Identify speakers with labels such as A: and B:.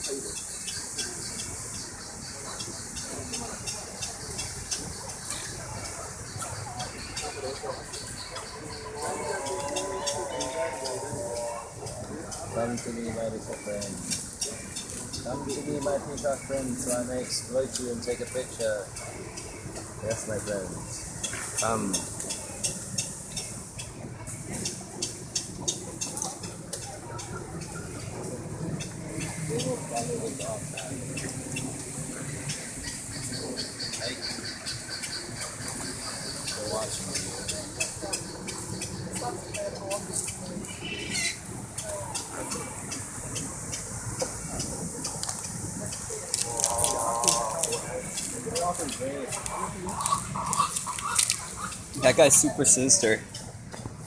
A: Come to me, my little friend. Come to me, my peacock friend, so I may exploit you and take a picture. Yes, my friends. Come. We will follow this off now. Hey. They're watching you.
B: That guy's super sinister.